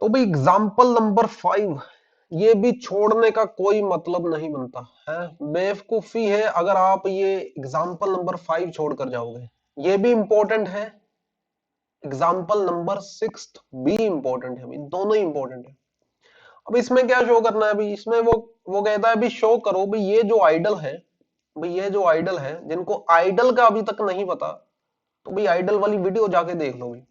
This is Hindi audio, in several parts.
तो भाई एग्जाम्पल नंबर 5, ये भी छोड़ने का कोई मतलब नहीं बनता है, बेवकूफी है अगर आप ये एग्जाम्पल नंबर 5 छोड़कर जाओगे। ये भी इंपॉर्टेंट है, एग्जाम्पल नंबर 6 भी इंपॉर्टेंट है भाई, दोनों ही इंपॉर्टेंट है। अब इसमें क्या शो करना है भाई, इसमें वो कहता है भाई शो करो भाई ये जो आइडल है, भाई ये जो आइडल है, जिनको आइडल का अभी तक नहीं पता तो भाई आइडल वाली वीडियो जाके देख लो भाई।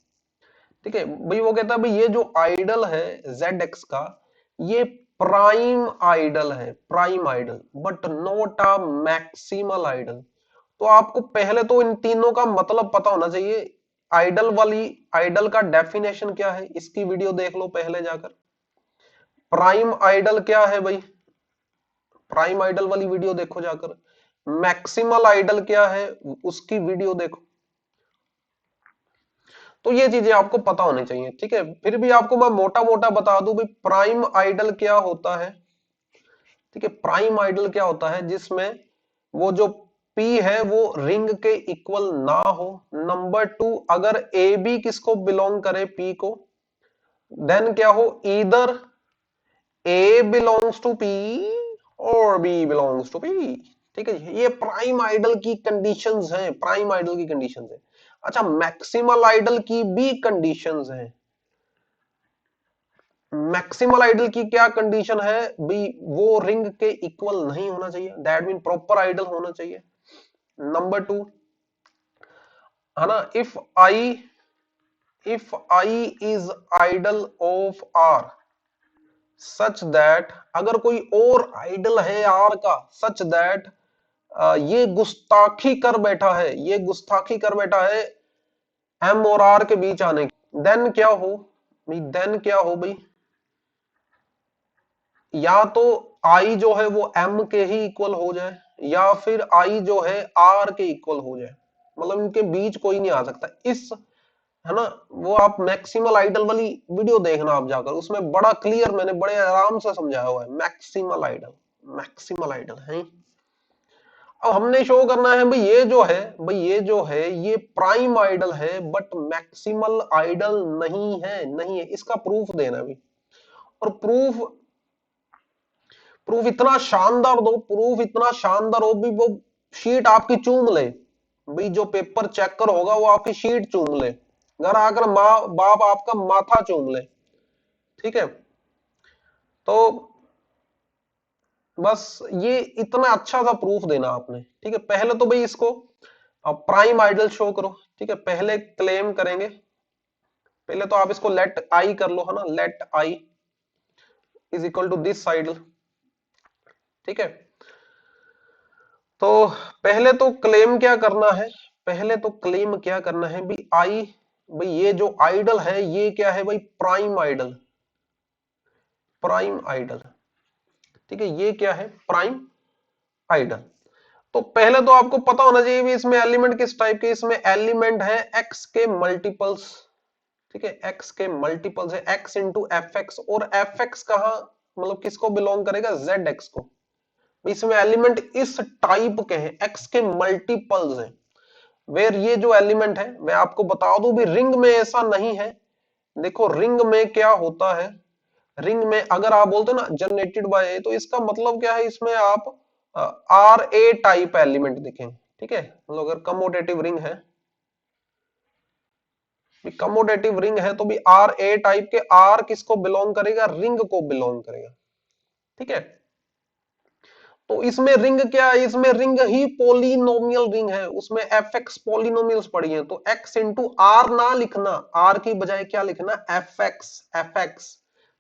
ठीक है भाई, वो कहता है भाई ये जो आइडल है ZX का, ये प्राइम आइडल है, prime ideal, but not a maximal ideal. तो आपको पहले तो इन तीनों का मतलब पता होना चाहिए। आइडल वाली, आइडल का डेफिनेशन क्या है, इसकी वीडियो देख लो पहले जाकर। प्राइम आइडल क्या है भाई, प्राइम आइडल वाली वीडियो देखो जाकर। मैक्सिमल आइडल क्या है, उसकी वीडियो देखो। तो ये चीजें आपको पता होनी चाहिए। ठीक है, फिर भी आपको मैं मोटा मोटा बता दूं भाई, प्राइम आइडल क्या होता है। ठीक है, प्राइम आइडल क्या होता है, जिसमें वो जो P है वो रिंग के इक्वल ना हो। नंबर 2, अगर ए बी किसको बिलोंग करे, P को, देन क्या हो, either A belongs to P और B बिलोंग्स टू P। ठीक है, ये प्राइम आइडल की कंडीशंस हैं, प्राइम आइडल की कंडीशंस है। अच्छा, मैक्सिमल आइडल की भी कंडीशंस हैं। मैक्सिमल आइडल की क्या कंडीशन है भाई, वो रिंग के इक्वल नहीं होना चाहिए, दैट मीन प्रॉपर आइडल होना चाहिए। नंबर 2 है ना, if I is ideal of R such that, अगर कोई और आइडल है R का, सच दैट ये गुस्ताखी कर बैठा है, ये गुस्ताखी कर बैठा है M और R के बीच आने की, देन क्या हो भाई, देन क्या हो भाई, या तो I जो है वो M के ही इक्वल हो जाए, या फिर I जो है R के इक्वल हो जाए, मतलब इनके बीच कोई नहीं आ सकता। इस, है ना, वो आप मैक्सिमल आइडल वाली वीडियो देखना आप जाकर, उसमें बड़ा क्लियर मैंने बड़े आराम से समझाया हुआ है मैक्सिमल आइडल, मैक्सिमल आइडल है। अब हमने शो करना है भाई ये जो है, भाई ये जो है ये प्राइम आइडल है बट मैक्सिमल आइडल नहीं है, नहीं है, इसका प्रूफ देना भी। और प्रूफ, प्रूफ इतना शानदार दो, प्रूफ इतना शानदार हो भी वो शीट आपकी चूम ले भाई, जो पेपर चेकर होगा वो आपकी शीट चूम ले, घर आकर माँ बाप आपका माथा चूम ले। ठीक है, तो बस ये इतना अच्छा सा प्रूफ देना आपने। ठीक है, पहले तो भाई इसको प्राइम आइडल शो करो। ठीक है, पहले क्लेम करेंगे, पहले तो आप इसको लेट आई कर लो, है ना, let I is equal to this ideal. ठीक है, तो पहले तो क्लेम क्या करना है, पहले तो क्लेम क्या करना है भाई, आई, भाई ये जो आइडल है ये क्या है भाई, प्राइम आइडल, प्राइम आइडल। ठीक है, ये क्या है, प्राइम आइडल। तो पहले तो आपको पता होना चाहिए भी इसमें एलिमेंट किस टाइप के, इसमें एलिमेंट है एक्स के मल्टीपल्स। ठीक है, एक्स के मल्टीपल्स है, एक्स इंटू एफ एक्स, और एफ एक्स कहा, मतलब किसको बिलोंग करेगा, जेड एक्स को। इसमें एलिमेंट इस टाइप के हैं, एक्स के मल्टीपल्स हैं। वेर ये जो एलिमेंट है, मैं आपको बता दूं भी रिंग में ऐसा नहीं है। देखो रिंग में क्या होता है, रिंग में अगर आप बोलते हो ना जनरेटेड बाय ए, तो इसका मतलब क्या है, इसमें आप आर ए टाइप एलिमेंट दिखेंगे। ठीक है, मतलब अगर कमोटेटिव रिंग है, कमोटेटिव रिंग है तो भी आर ए टाइप के, आर किसको बिलोंग करेगा, रिंग को बिलोंग करेगा। ठीक है, तो इसमें रिंग क्या है, इसमें रिंग ही पोलिनोमियल रिंग है, उसमें एफ एक्स पोलिनोमियल्स पड़ी हैं, तो एक्स इंटू आर ना लिखना, आर की बजाय क्या लिखना, एफ एक्स, एफ एक्स।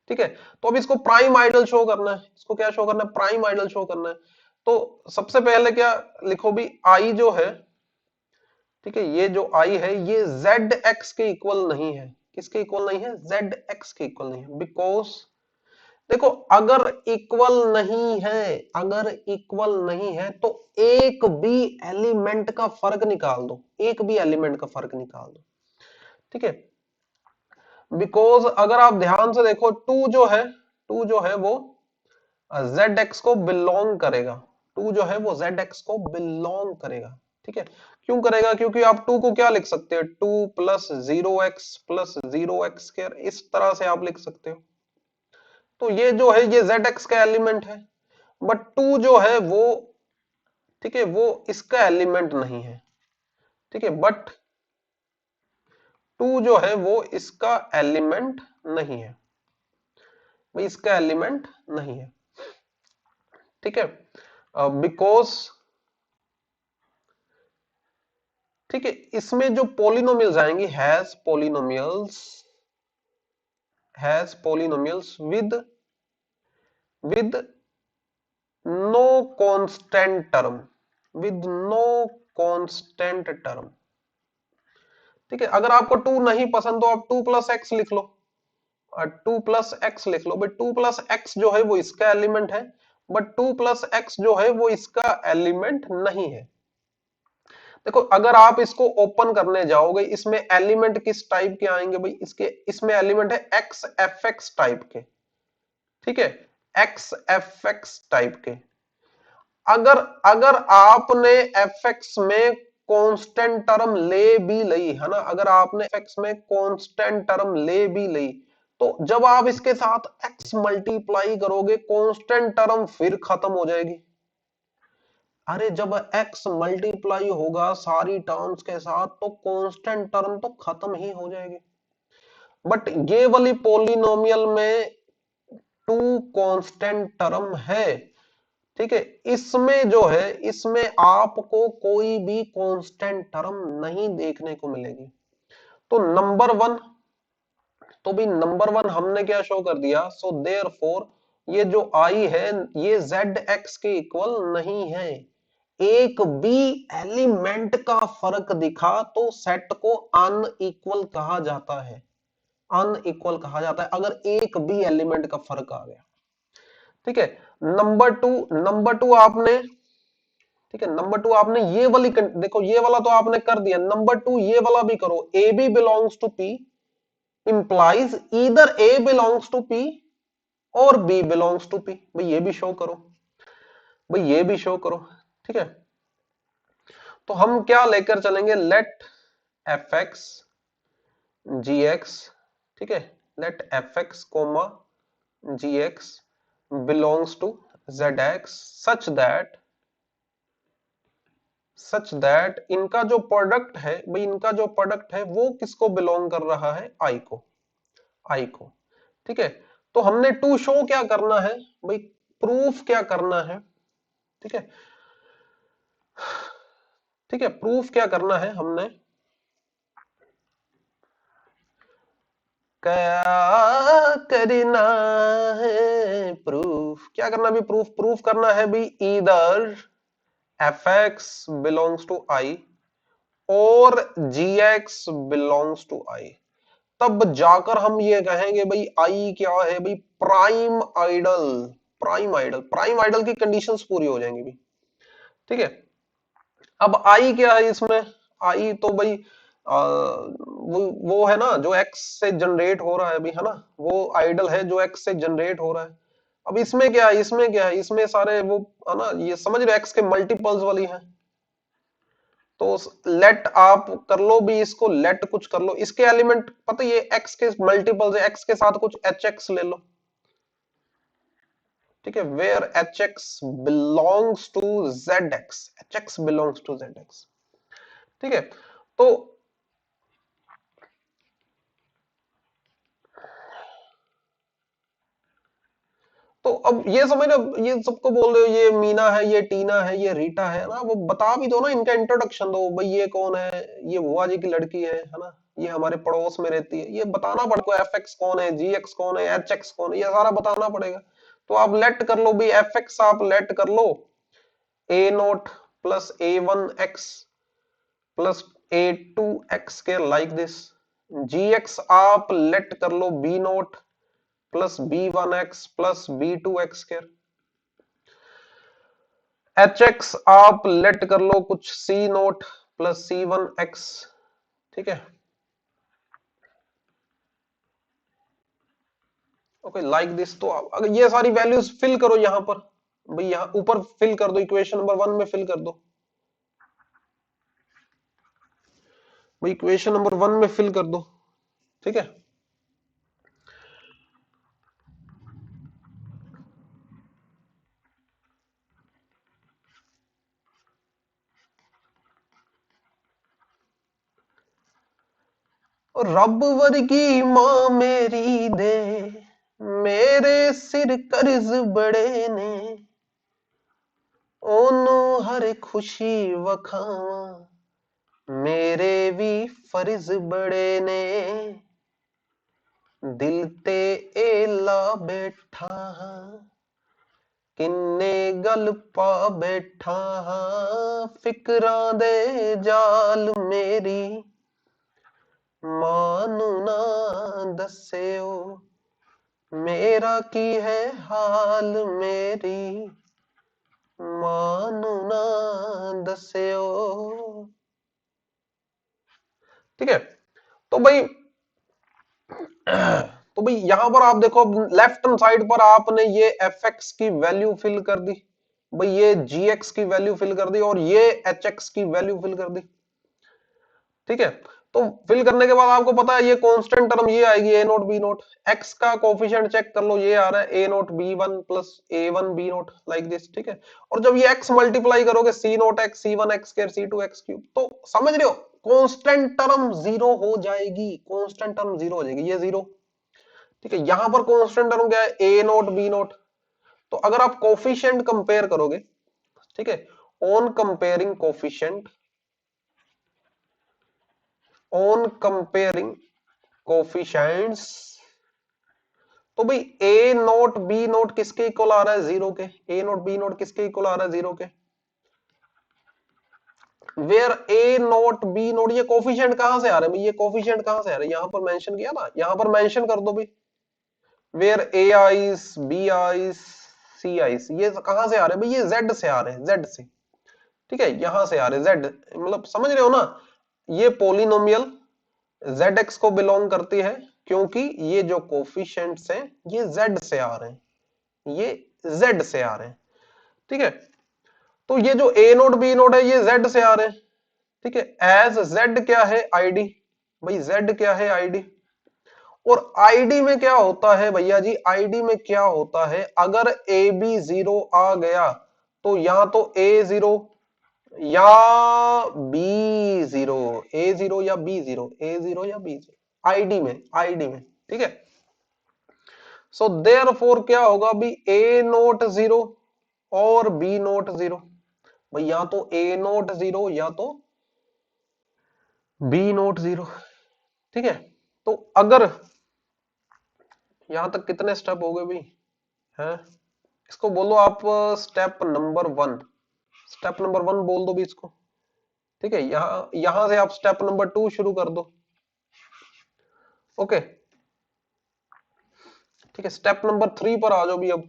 ठीक है, तो अब इसको प्राइम आइडल शो करना है, इसको क्या शो करना है, प्राइम आइडल शो करना है। तो सबसे पहले क्या लिखो भी, आई जो है, ठीक है, ये जो आई है ये जेड एक्स के इक्वल नहीं है, किसके इक्वल नहीं है, जेड एक्स के इक्वल नहीं है, बिकॉज देखो अगर इक्वल नहीं है, अगर इक्वल नहीं है तो एक भी एलिमेंट का फर्क निकाल दो, एक भी एलिमेंट का फर्क निकाल दो। ठीक है, बिकॉज अगर आप ध्यान से देखो, टू जो है वो जेड एक्स को बिलोंग करेगा, टू जो है वो जेड एक्स को बिलोंग करेगा। ठीक है, क्यों करेगा? क्योंकि आप 2 को क्या लिख सकते हो, 2 plus 0x plus 0x square, इस तरह से आप लिख सकते हो। तो ये जो है ये zx का एलिमेंट है, बट 2 जो है वो, ठीक है, वो इसका एलिमेंट नहीं है। ठीक है, बट 2 जो है वो इसका एलिमेंट नहीं है, भाई इसका एलिमेंट नहीं है। ठीक है, बिकॉज ठीक है, इसमें जो पॉलिनोमियल्स आएंगी, has polynomials with no constant term, with no constant term. ठीक है, अगर आपको 2 नहीं पसंद तो आप 2 प्लस एक्स लिख लो, 2 प्लस एक्स लिख लो, बट 2 प्लस एक्स जो है वो इसका एलिमेंट है, बट 2 प्लस एक्स जो है वो इसका एलिमेंट नहीं है। देखो, अगर आप इसको ओपन करने जाओगे, इसमें एलिमेंट किस टाइप के आएंगे भाई, इसके इसमें एलिमेंट है एक्स एफ एक्स टाइप के। ठीक है, एक्स एफ एक्स टाइप के। अगर अगर आपने एफ एक्स में कांस्टेंट टर्म ले भी ली है ना, अगर आपने एफ एक्स में कांस्टेंट टर्म ले भी ली, तो जब आप इसके साथ एक्स मल्टीप्लाई करोगे, कांस्टेंट टर्म फिर खत्म हो जाएगी। अरे जब x मल्टीप्लाई होगा सारी टर्म्स के साथ, तो कांस्टेंट टर्म तो खत्म ही हो जाएगी। बट ये वाली पॉलिनोमियल में 2 कांस्टेंट टर्म है। ठीक है, इसमें जो है, इसमें आपको कोई भी कांस्टेंट टर्म नहीं देखने को मिलेगी। तो नंबर 1, तो भी नंबर 1 हमने क्या शो कर दिया, सो देयरफॉर ये जो आई है ये zx के इक्वल नहीं है। एक भी एलिमेंट का फर्क दिखा तो सेट को अनइक्वल कहा जाता है, अनइक्वल कहा जाता है अगर एक भी एलिमेंट का फर्क आ गया। ठीक है, नंबर टू आपने, ठीक है, नंबर 2 आपने ये वाली देखो, ये वाला तो आपने कर दिया, नंबर 2 ये वाला भी करो, A B belongs to P implies either A belongs to P और बी बिलोंग्स टू पी। भाई ये भी शो करो, भाई ये भी शो करो। ठीक है, तो हम क्या लेकर चलेंगे, let F X G X, ठीक है, let F X comma G X belongs to Z X such that इनका जो प्रोडक्ट है, भाई इनका जो प्रोडक्ट है वो किसको बिलोंग कर रहा है, आई को। ठीक है, तो हमने टू शो क्या करना है भाई, प्रूफ क्या करना है। ठीक है, ठीक है, प्रूफ क्या करना है हमने, क्या करना है प्रूफ, क्या करना भी, प्रूफ करना है भी, either F X belongs to I और G X belongs to I. तब जाकर हम ये कहेंगे भाई आई क्या है भाई, प्राइम आइडल की कंडीशंस पूरी हो जाएंगी भाई। ठीक है, अब आई क्या है इसमें, आई तो भाई वो है ना जो एक्स से जनरेट हो रहा है अभी, है ना, वो आइडल है जो एक्स से जनरेट हो रहा है। अब इसमें क्या है, इसमें सारे वो, है ना, ये समझ रहे एक्स के मल्टीपल्स वाली है। तो लेट आप कर लो भी, इसको लेट कुछ कर लो, इसके एलिमेंट पता ये एक्स के मल्टीपल्स है, एक्स के साथ कुछ एच एक्स ले लो। ठीक है, where H X belongs to Z X, H X belongs to Z X. ठीक है, तो तो अब ये समझ लो, ये सबको बोल रहे हो ये मीना है, ये टीना है, ये रीटा है ना, वो बता भी दो ना, इनका इंट्रोडक्शन दो भाई, ये कौन है, ये बुआ जी की लड़की है ना, ये हमारे पड़ोस में रहती है, ये बताना पड़ेगा, एफ एक्स कौन है, जी एक्स कौन है, एच एक्स कौन है, ये सारा बताना पड़ेगा। तो आप लेट कर लो भाई, एफ एक्स आप लेट कर लो A naught plus A one x plus A two x के लाइक दिस, जी एक्स आप लेट कर लो B naught plus B one x plus B two x के, एच एक्स आप लेट कर लो कुछ C naught plus C one X. ठीक है, ओके लाइक दिस। तो अगर ये सारी वैल्यूज फिल करो यहां पर, भाई यहां ऊपर फिल कर दो, इक्वेशन नंबर 1 में फिल कर दो। भाई इक्वेशन नंबर 1 में फिल कर दो, ठीक है। और रब वर्गी मां मेरी दे मेरे सिर कर्ज बड़े ने ओनू हर खुशी वखावां मेरे भी फर्ज बड़े ने दिल ते एला बैठा हां किन्ने गल पा बैठा हां फिकरां दे जाल मेरी मानू ना दस्सियो मेरा की है हाल मेरी मानू ना दस्सियो, ठीक है। तो भाई यहां पर आप देखो, लेफ्ट हैंड साइड पर आपने ये एफ एक्स की वैल्यू फिल कर दी, भाई ये जी एक्स की वैल्यू फिल कर दी और ये एच एक्स की वैल्यू फिल कर दी, ठीक है। तो फिल करने के बाद आपको पता है ये कांस्टेंट टर्म ये आएगी a naught B naught, x का कोफिशिएंट चेक कर लो, ये आ रहा है a naught b one plus A one b naught like this, ठीक है। और जब ये एक्स मल्टीप्लाई करोगे c naught x c one x square c two x cube, तो समझ रहे हो कांस्टेंट टर्म जीरो हो जाएगी, कांस्टेंट टर्म जीरो हो जाएगी, ये जीरो, ठीक है। यहां पर कांस्टेंट टर्म क्या है, ए नोट बी नोट। तो अगर आप कोफिशिएंट कंपेयर करोगे, ठीक है, on comparing coefficient, on comparing coefficients, तो भाई ए नोट बी नोट किसके इक्वल आ रहा है, जीरो के। ए नोट बी नोट किसके इक्वल आ रहा है, जीरो के। Where A naught B naught, ये कोफिशिएंट कहां से आ रहे हैं, ये कोफिशिएंट कहां से आ रहे हैं, यहां पर मेंशन किया ना, यहां पर मेंशन कर दो भाई, where A i's B i's C i's, ये कहां से आ रहे हैं भाई, ये जेड से आ रहे हैं, जेड से, ठीक है, यहां से आ रहे हैं जेड, मतलब समझ रहे हो ना, ये पोलिनोमियल जेड एक्स को बिलोंग करती है, क्योंकि ये जो कोफिशिएंट्स हैं ये जेड से आ रहे हैं, ये जेड से आ रहे हैं, ठीक है। तो ये जो ए नोट बी नोट है ये जेड से आ रहे हैं, ठीक है। एज जेड क्या है, आईडी, भाई जेड क्या है, आईडी। और आईडी में क्या होता है भैया जी, आईडी में क्या होता है, अगर ए बी जीरो आ गया तो या तो ए जीरो या बी जीरो, ए जीरो या बी जीरो, ए जीरो या बी जीरो, आईडी में, आईडी में, ठीक है। सो देयरफॉर क्या होगा भी, ए नोट जीरो और बी नोट जीरो, भाई या तो ए नोट जीरो या तो बी नोट जीरो, ठीक है। तो अगर यहां तक कितने स्टेप हो गए भाई, है इसको बोलो आप स्टेप नंबर 1, स्टेप नंबर 1 बोल दो भी इसको, ठीक है। यहां से आप स्टेप नंबर 2 शुरू कर दो, ओके, ठीक है। स्टेप नंबर 3 पर आ जाओ भी अब,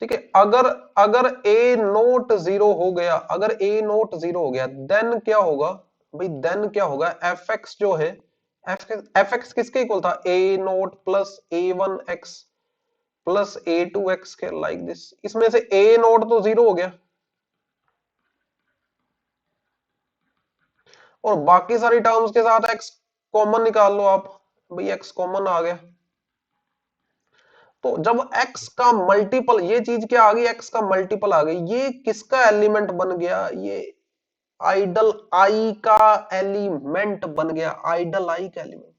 ठीक है। अगर अगर ए नोट जीरो हो गया, अगर ए नोट जीरो हो गया, देन क्या होगा भाई, देन क्या होगा, एफ एक्स जो है, एफ एक्स किसके इक्वल था, a naught plus A one x plus A two x के लाइक दिस, इसमें से ए नोट तो जीरो हो गया और बाकी सारी टर्म्स के साथ एक्स कॉमन निकाल लो आप, भाई एक्स कॉमन आ गया। तो जब x का मल्टीपल, ये चीज क्या आ गई, x का मल्टीपल आ गई, ये किसका एलिमेंट बन गया, ये आइडल आई का एलिमेंट बन गया, आइडल आई का एलिमेंट।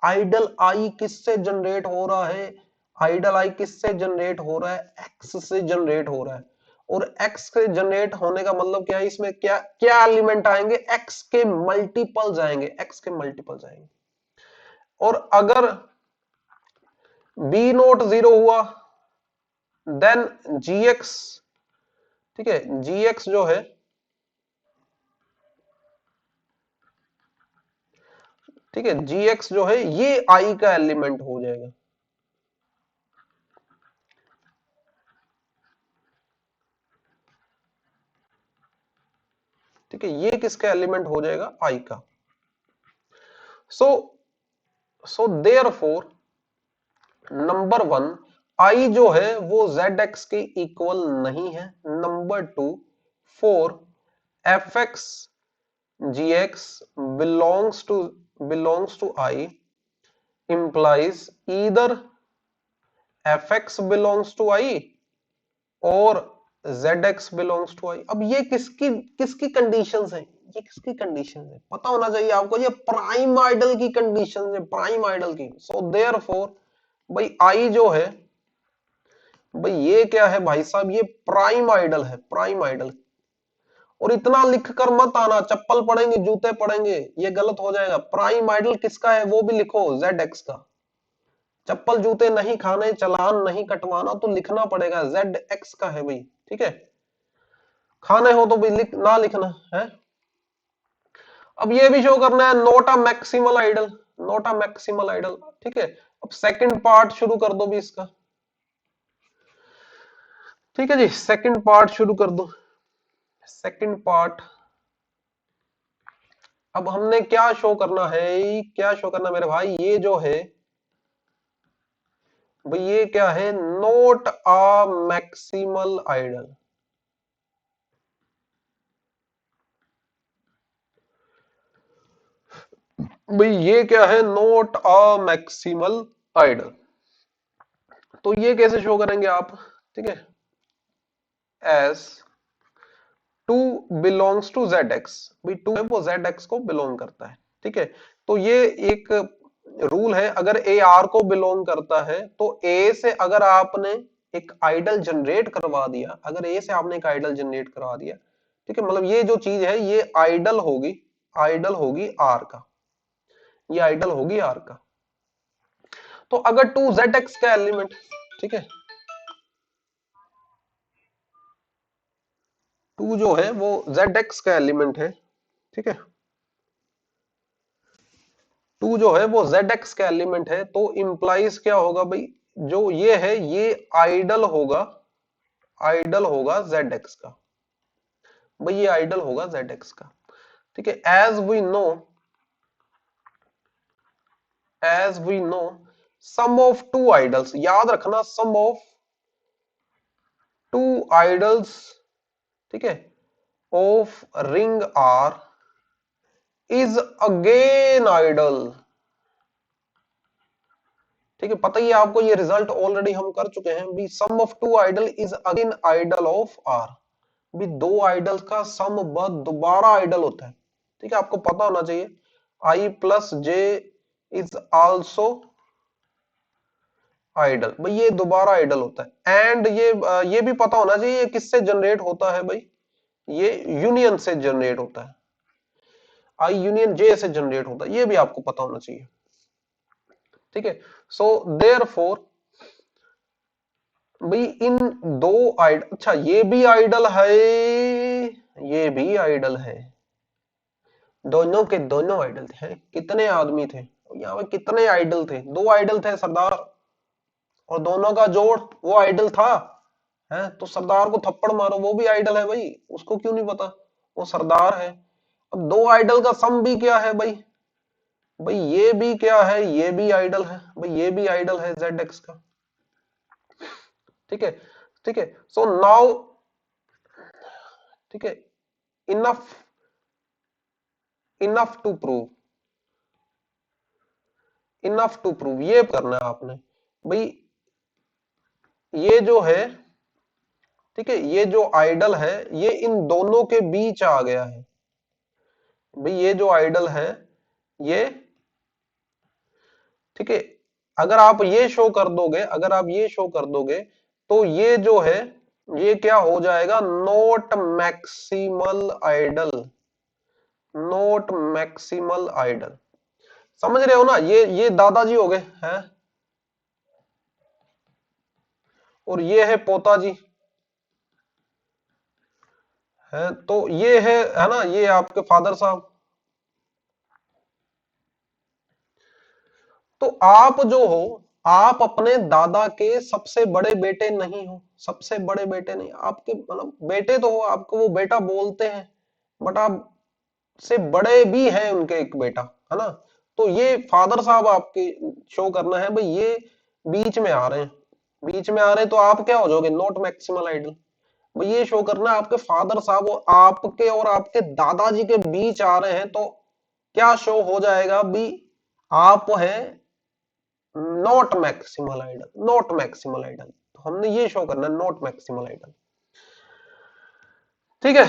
आइडल आई किससे जनरेट हो रहा है, आइडल आई किससे जनरेट हो रहा है, x से जनरेट हो रहा है। और x से जनरेट होने का मतलब क्या है, इसमें क्या क्या एलिमेंट आएंगे, x के मल्टीपल जाएंगे, x के मल्टीपल जाएंगे। और अगर बी नोट जीरो हुआ, देन जी एक्स, ठीक है, जी एक्स जो है, ठीक है, जी एक्स जो है ये आई का एलिमेंट हो जाएगा, ठीक है, ये किसका एलिमेंट हो जाएगा, आई का। सो सो देयरफॉर नंबर 1, आई जो है वो जेड एक्स के इक्वल नहीं है। Number 2, for F x gx belongs to I implies either fx belongs to I और zx belongs to I। अब ये किसकी किसकी कंडीशंस है, ये किसकी कंडीशन है पता होना चाहिए आपको, ये प्राइम आइडल की कंडीशन है, प्राइम आइडल की। सो देयरफॉर भाई आई जो है, भाई ये क्या है भाई साहब, ये प्राइम आइडल है, प्राइम आइडल। और इतना लिख कर मत आना चप्पल पड़ेंगे जूते पड़ेंगे, ये गलत हो जाएगा। प्राइम आइडल किसका है वो भी लिखो, zx का। चप्पल जूते नहीं खाने, चालान नहीं कटवाना, तो लिखना पड़ेगा zx का है भाई, ठीक है। खाने हो तो भी ना लिखना है। अब ये भी शो करना है नोट अ मैक्सिमल आइडल, नोट अ मैक्सिमल आइडल, ठीक है। अब सेकंड पार्ट शुरू कर दो भी इसका, ठीक है जी। सेकंड पार्ट शुरू कर दो। सेकंड पार्ट, अब हमने क्या शो करना है, क्या शो करना मेरे भाई, ये जो है भाई ये क्या है, नोट अ मैक्सिमल आइडल। भाई ये क्या है, नोट अ मैक्सिमल आइडल। तो ये कैसे शो करेंगे आप, ठीक है। S two belongs to Z X, भाई टू है वो जेड एक्स को बिलोंग करता है, ठीक है। तो ये एक रूल है, अगर ए आर को बिलोंग करता है तो ए से अगर आपने एक आइडल जनरेट करवा दिया, अगर ए से आपने एक आइडल जनरेट करवा दिया, ठीक है, मतलब ये जो चीज है ये आइडल होगी, आइडल होगी आर का, ये आइडल होगी आर का। तो अगर टू जेड एक्स का एलिमेंट, ठीक है, टू जो है वो जेड एक्स का एलिमेंट है, ठीक है, टू जो है वो जेड एक्स का एलिमेंट है, तो इंप्लाइज क्या होगा भाई, जो ये है ये आइडल होगा, आइडल होगा जेड एक्स का, भाई ये आइडल होगा जेड एक्स का, ठीक है। As we know sum of two ideals, याद रखना सम ऑफ टू आइडल्स, ठीक है, of ring R is again ideal, ठीक है। पता ही है आपको, ये रिजल्ट ऑलरेडी हम कर चुके हैं भी, sum of two ideal is again ideal of R, भी दो आइडल का सम दोबारा आइडल होता है, ठीक है, आपको पता होना चाहिए। I plus J is also ideal, भाई ये दोबारा आइडल होता है। एंड ये भी पता होना चाहिए ये किससे जनरेट होता है भाई, ये यूनियन से जनरेट होता है, आई यूनियन जे से जनरेट होता है, ये भी आपको पता होना चाहिए, ठीक है। सो देयरफॉर भाई इन दो आइडल, अच्छा ये भी आइडल है, ये भी आइडल है, दोनों के दोनों आइडल थे। कितने आदमी थे यहाँ पे, कितने आइडल थे, दो आइडल थे सरदार, और दोनों का जोड़ वो आइडल था, है तो सरदार को थप्पड़ मारो वो भी आइडल है भाई, उसको क्यों नहीं पता, वो सरदार है। अब दो आइडल का सम भी क्या है भाई, भाई ये भी क्या है, ये भी आइडल है भाई, ये भी आइडल है जेड एक्स का, ठीक है, ठीक है। सो नाउ, ठीक है, enough, enough to prove, enough to prove ये करना है आपने भाई, ये जो है, ठीक है, ये जो आइडल है ये इन दोनों के बीच आ गया है, भाई ये जो आइडल है ये, ठीक है, अगर आप ये शो कर दोगे, अगर आप ये शो कर दोगे तो ये जो है ये क्या हो जाएगा, not maximal ideal, not maximal ideal. समझ रहे हो ना, ये दादाजी हो गए हैं, और ये है पोता जी, है तो ये है ना, ये आपके फादर साहब। तो आप जो हो, आप अपने दादा के सबसे बड़े बेटे नहीं हो, सबसे बड़े बेटे नहीं, आपके मतलब बेटे तो हो, आपको वो बेटा बोलते हैं, बट आप से बड़े भी हैं उनके एक बेटा, है ना। तो ये फादर साहब आपके शो करना है भाई, ये बीच में आ रहे हैं, बीच में आ रहे हैं, तो आप क्या हो जाओगे, नॉट मैक्सिमल आइडल। भाई ये शो करना है आपके फादर साहब और आपके दादाजी के बीच आ रहे हैं, तो क्या शो हो जाएगा भी? आप है not maximal ideal, not maximal ideal. तो हमने ये शो करना है नॉट मैक्सिमल आइडल। ठीक है,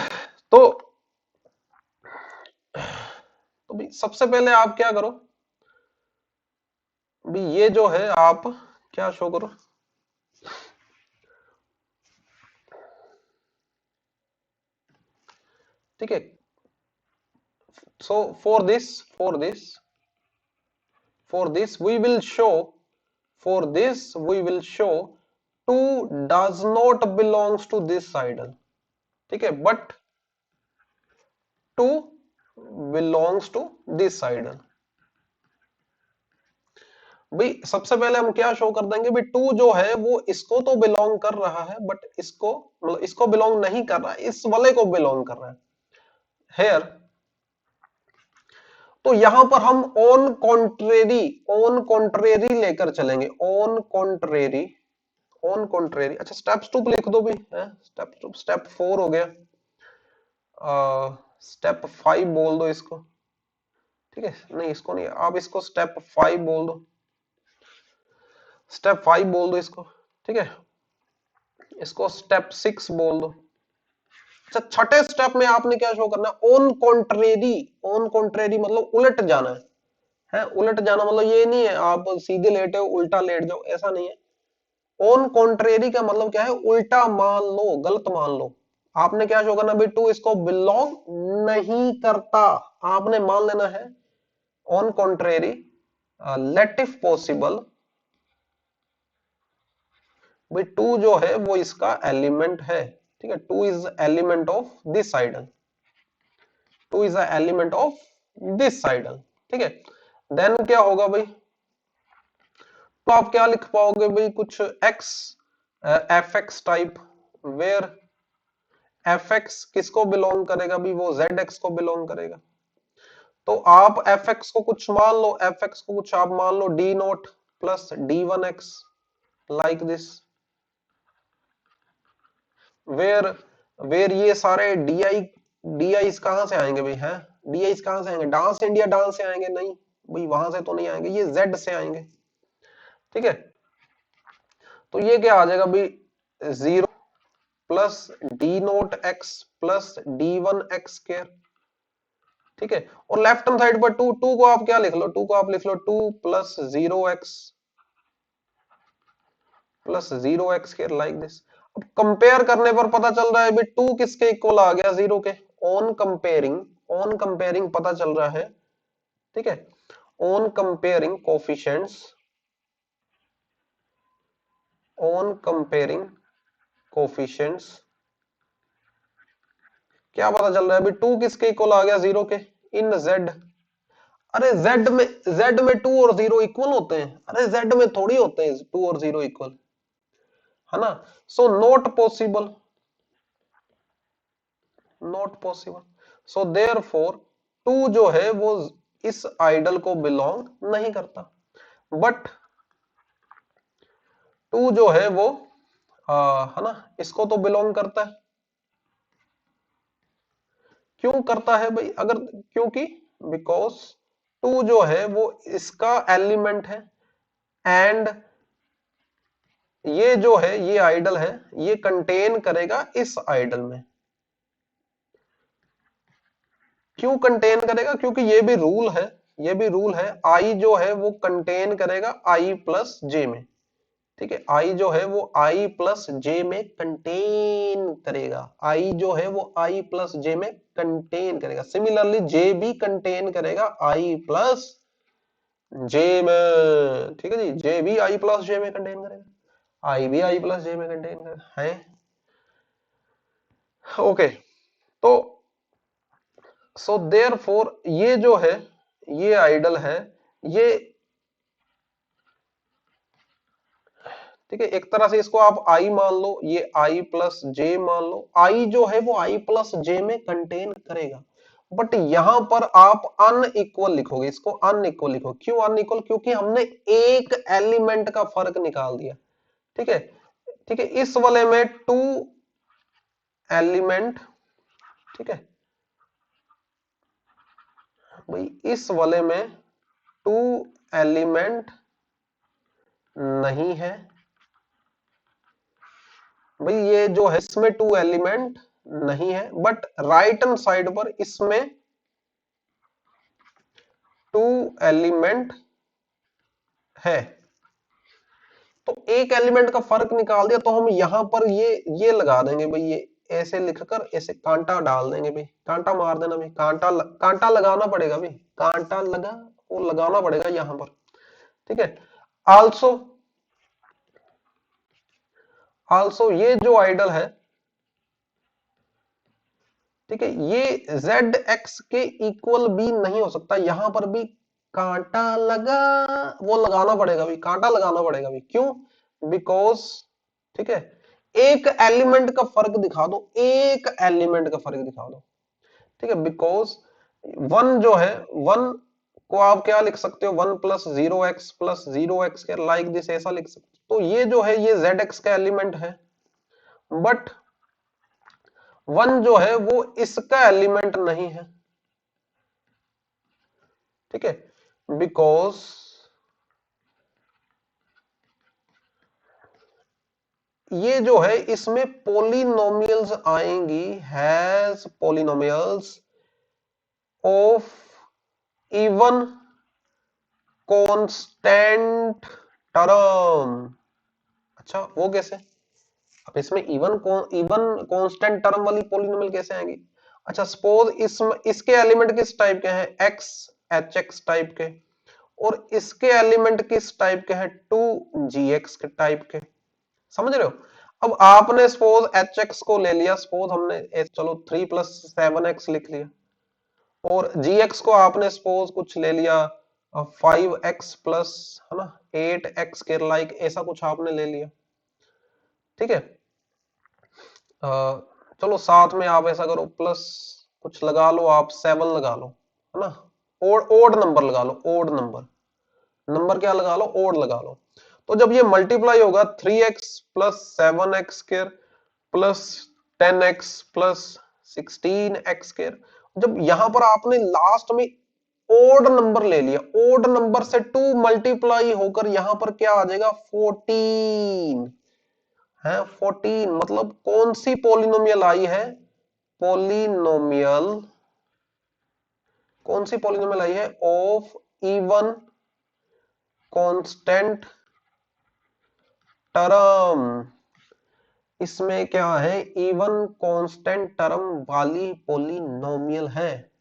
तो भाई सबसे पहले आप क्या करो, भी ये जो है आप क्या शो करो, ठीक है। सो for this we will show, for this we will show 2 does not belongs to this idol, ठीक है, but 2 belongs to this idol। भाई सबसे पहले हम क्या शो कर देंगे, भाई 2 जो है वो इसको तो बिलोंग कर रहा है, बट इसको मतलब इसको बिलोंग नहीं कर रहा है, इस वाले को बिलोंग कर रहा है हेयर। तो यहां पर हम ऑन कॉन्ट्रेरी लेकर चलेंगे, ऑन कॉन्ट्रेरी। अच्छा स्टेप्स 2 लिख दो भी है, स्टेप 4 हो गया, स्टेप 5 बोल दो इसको, ठीक है, नहीं इसको नहीं, आप इसको स्टेप 5 बोल दो, स्टेप 5 बोल दो इसको, ठीक है, इसको स्टेप 6 बोल दो। अच्छा छठे स्टेप में आपने क्या शो करना है, ऑन कॉन्ट्रेरी मतलब उलट जाना है, उलट जाना मतलब ये नहीं है आप सीधे लेटे हो उल्टा लेट जाओ, ऐसा नहीं है। ऑन कॉन्ट्रेरी का मतलब क्या है, उल्टा मान लो, गलत मान लो। आपने क्या शो करना, भाई 2 इसको बिलोंग नहीं करता, आपने मान लेना है on contrary let if possible, भाई 2 जो है वो इसका एलिमेंट है, ठीक है, 2 is element of this ideal, 2 is element of this ideal, ठीक है। देन क्या होगा भाई, तो आप क्या लिख पाओगे भाई, कुछ X F X type, where F X किसको बिलोंग करेगा भी, वो जेड एक्स को बिलोंग करेगा। तो आप एफ एक्स को कुछ मान लो, एफ एक्स को कुछ आप मान लो d naught plus d one x, like this, where where ये सारे डी आई कहां से आएंगे भाई, हैं डी आई कहां से आएंगे, डांस इंडिया डांस से आएंगे, नहीं भाई वहां से तो नहीं आएंगे, ये जेड से आएंगे, ठीक है। तो ये क्या आ जाएगा भाई, 0 plus D naught x plus d one x square, ठीक है। और लेफ्ट हैंड साइड पर 2, 2 को आप क्या लिख लो, 2 को आप लिख लो 2 plus 0x plus 0x square, like this. अब कंपेयर करने पर पता चल रहा है भाई 2 किसके इक्वल आ गया, 0 के। ऑन कंपेयरिंग पता चल रहा है, ठीक है, on comparing coefficients, on comparing coefficients क्या पता चल रहा है अभी, 2 किसके इक्वल आ गया, 0 के, इन जेड। अरे जेड में 2 और 0 इक्वल होते हैं, अरे जेड में थोड़ी होते हैं 2 और 0 इक्वल, है ना। So not possible, not possible, so therefore 2 जो है वो इस आइडल को बिलोंग नहीं करता, बट 2 जो है वो है ना, इसको तो बिलोंग करता है। क्यों करता है भाई, अगर क्योंकि बिकॉज 2 जो है वो इसका एलिमेंट है, एंड ये जो है ये आइडल है, ये कंटेन करेगा इस आइडल में। क्यों कंटेन करेगा, क्योंकि ये भी रूल है, ये भी रूल है, आई जो है वो कंटेन करेगा आई प्लस जे में, ठीक है, आई जो है वो आई प्लस जे में कंटेन करेगा, आई जो है वो आई प्लस जे में कंटेन करेगा, सिमिलरली जे भी कंटेन करेगा आई प्लस जे में, ठीक है जी, जे भी आई प्लस जे में कंटेन करेगा, आई भी आई प्लस जे में कंटेन करेगा, है ओके। तो सो देयरफॉर ये जो है ये आइडल है, ये ठीक है, एक तरह से इसको आप आई मान लो, ये आई प्लस जे मान लो, आई जो है वो आई प्लस जे में कंटेन करेगा, बट यहां पर आप अनइक्वल लिखोगे, इसको अनइक्वल लिखो, क्यों अनइक्वल, क्योंकि हमने एक एलिमेंट का फर्क निकाल दिया, ठीक है, ठीक है, इस वाले में 2 एलिमेंट, ठीक है भाई, इस वाले में टू एलिमेंट नहीं है भाई, ये जो है इसमें टू एलिमेंट नहीं है, बट राइट हैंड साइड पर इसमें टू एलिमेंट है। तो एक एलिमेंट का फर्क निकाल दिया, तो हम यहां पर ये लगा देंगे भाई, ये ऐसे लिखकर ऐसे कांटा डाल देंगे भाई, कांटा मार देना भाई, कांटा लगाना पड़ेगा भाई, कांटा लगा वो लगाना पड़ेगा यहां पर, ठीक है। आल्सो आल्सो ये जो आइडल है, ठीक है, ये जेड एक्स के इक्वल भी नहीं हो सकता, यहां पर भी कांटा लगा वो लगाना पड़ेगा भी, कांटा लगाना पड़ेगा भी, क्यों? बिकॉज, ठीक है, एक एलिमेंट का फर्क दिखा दो, एक एलिमेंट का फर्क दिखा दो, ठीक है, बिकॉज वन जो है, वन को आप क्या लिख सकते हो, 1 + 0x + 0x के लाइक दिस, ऐसा लिख सकते हो। तो ये जो है ये जेड एक्स का एलिमेंट है, बट वन जो है वो इसका एलिमेंट नहीं है, ठीक है, बिकॉज ये जो है इसमें पोलिनोमियल्स आएंगी, has polynomials of even constant term. अच्छा वो कैसे? अब इसमें इवन कांस्टेंट टर्म वाली पोलिनोमियल कैसे आएंगी? अच्छा सपोज इसके एलिमेंट किस टाइप के हैं, एक्स एच एक्स टाइप के, और इसके एलिमेंट किस टाइप के हैं, 2gx के टाइप के, समझ रहे हो? अब आपने सपोज एच एक्स को ले लिया, सपोज हमने चलो 3 + 7x लिख लिया, और gx को आपने सपोज कुछ ले लिया 5x प्लस, है ना, 8x के लाइक, ऐसा कुछ आपने ले लिया, ठीक है। चलो साथ में आप ऐसा करो, प्लस कुछ लगा लो, आप 7 लगा लो, है ना, ओड नंबर लगा लो, ओड नंबर, नंबर क्या लगा लो, ओड लगा लो। तो जब ये मल्टीप्लाई होगा 3x + 7x square plus 10x plus 16x square, जब यहां पर आपने लास्ट में ओड नंबर ले लिया, ओड नंबर से 2 मल्टीप्लाई होकर यहां पर क्या आ जाएगा, 14 है, 14 मतलब कौन सी पोलिनोमियल आई है, पोलिनोमियल, कौन सी पोलिनोमियल आई है, ऑफ इवन कांस्टेंट टर्म। इसमें क्या है, इवन कांस्टेंट टर्म वाली पोलिनोमियल है।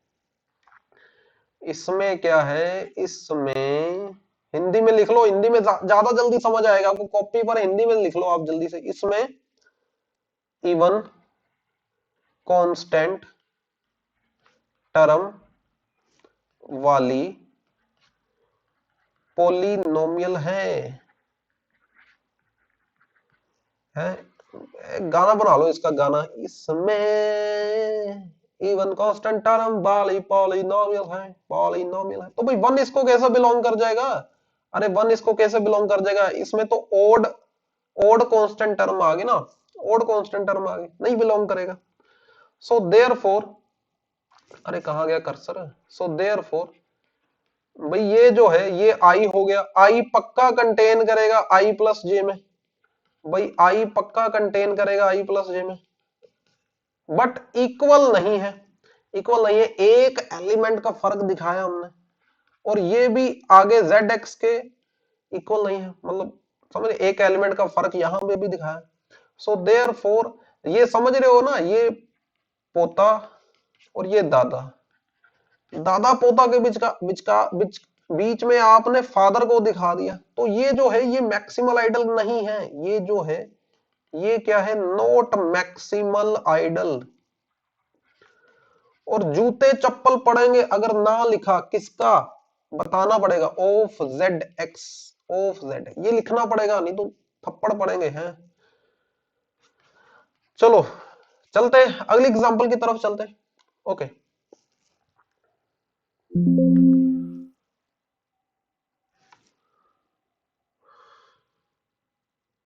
इसमें क्या है, इसमें हिंदी में लिख लो, हिंदी में ज्यादा जल्दी समझ आएगा आपको, कॉपी पर हिंदी में लिख लो आप जल्दी से, इसमें इवन कांस्टेंट टर्म वाली पोलिनोमियल है, गाना बना लो इसका गाना, इसमें इवन कांस्टेंट टर्म वाली पॉलिनोमियल है, पॉलिनोमियल है। तो भाई वन इसको कैसे बिलोंग कर जाएगा, अरे वन इसको कैसे बिलोंग कर जाएगा, इसमें तो ओड ओड कांस्टेंट टर्म आ गई ना, ओड कांस्टेंट टर्म आ गई, नहीं बिलोंग करेगा। सो देयरफॉर, अरे कहां गया कर्सर, सो देयरफॉर भाई ये जो है ये आई हो गया, आई पक्का कंटेन करेगा आई प्लस जे में, भाई आई पक्का कंटेन करेगा आई प्लस जे में, बट इक्वल नहीं है, इक्वल नहीं है, एक एलिमेंट का फर्क दिखाया हमने, और ये भी आगे zx के इक्वल नहीं है, मतलब समझ, एक एलिमेंट का फर्क यहां पे भी दिखाया। सो देयरफॉर, ये समझ रहे हो ना, ये पोता और ये दादा, दादा पोता के बीच में आपने फादर को दिखा दिया, तो ये जो है ये मैक्सिमल आइडल नहीं है, ये जो है ये क्या है, नॉट मैक्सिमल आइडल। और जूते चप्पल पड़ेंगे अगर ना लिखा, किसका बताना पड़ेगा, of Z x, of Z, ये लिखना पड़ेगा, नहीं तो थप्पड़ पड़ेंगे हैं। चलो चलते हैं अगली एग्जांपल की तरफ चलते हैं, ओके।